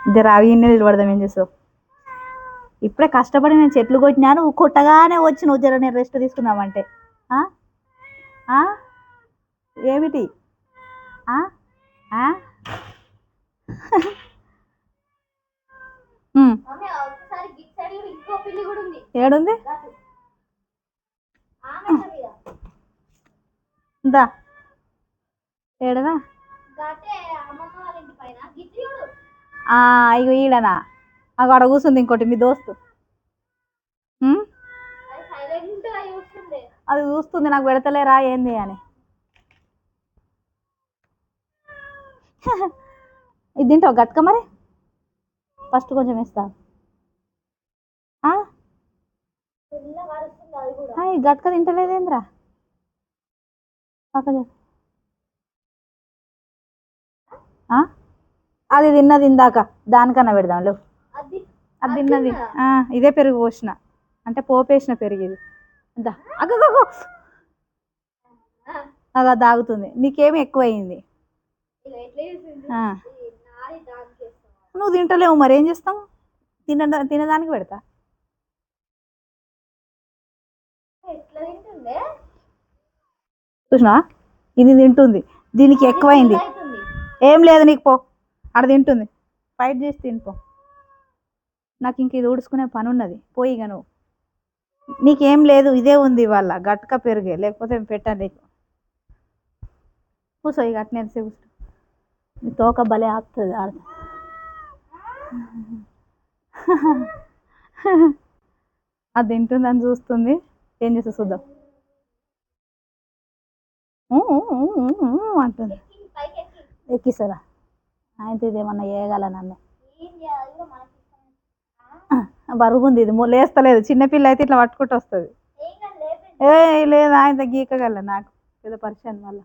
ఇద్దరు రావి గిన్నె నిలబడదాం ఏం చేస్తావు ఇప్పుడే కష్టపడి నేను చెట్లు కొట్టినాను కొట్టగానే వచ్చి నువ్వు జర నేను రెస్ట్ తీసుకుందామంటే ఆ? ఆ? ఏమిటి ఆ? ఆ? ఉమ్. ఏడుంది దా ఏడనా ఇగో ఈడనా అక్కడ కూర్చుంది ఇంకోటి మీ దోస్తు ఉమ్? అది చూస్తుంది నాకు పెడతలేరా ఏంది అని ఇది తింటావు గట్క మరి ఫస్ట్ కొంచెం ఇస్తా గట్క తింటలేదేంద్రా పక్క అది తిన్నది ఇందాక దానికన్నా పెడదాం లేవు అది తిన్నది ఇదే పెరుగు పోసిన అంటే పోపేసిన పెరుగు ఇది అగ్గో అలా తాగుతుంది నీకేమి ఎక్కువ అయింది నువ్వు తింటలేవు మరి ఏం చేస్తావు తినదానికి పెడతా చూసినా ఇది తింటుంది దీనికి ఎక్కువైంది ఏం లేదు నీకు పో ఆడ తింటుంది ఫైట్ చేసి తినిపో నాకు ఇంక ఇది ఊడ్చుకునే పని ఉన్నది పోయి ఇక నువ్వు నీకేం లేదు ఇదే ఉంది ఇవాళ గట్క పెరిగే లేకపోతే పెట్టాను నీకు కూర్చో ఇక అట్నే కూర్చో నీ తోక భలే ఆపుతుంది ఆడ అది తింటుందని చూస్తుంది ఏం చేస్తా చూద్దాం అంటుంది ఎక్కిస్తారా ఆయనతో ఇదేమన్నా చేయగల నన్ను బరువు ఉంది ఇది లేస్తలేదు చిన్నపిల్ల అయితే ఇట్లా పట్టుకుంటూ వస్తుంది లేదు ఆయన గీకగల నాకు ఏదో పరిచయం వల్ల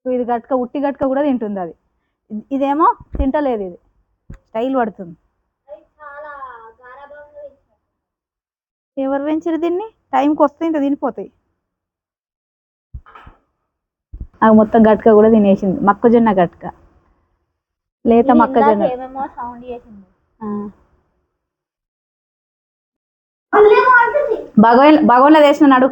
ఇది గట్క ఉట్టి గట్క కూడా తింటుంది అది ఇదేమో తింటలేదు ఇది స్టైల్ పడుతుంది ఎవరు పెంచారు దీన్ని టైంకి వస్తే ఇంత తినిపోతాయి అవి మొత్తం గట్క కూడా తినేసింది మొక్కజొన్న గట్క లేత మొక్కజొన్న భగవన్లో వేసిన నడు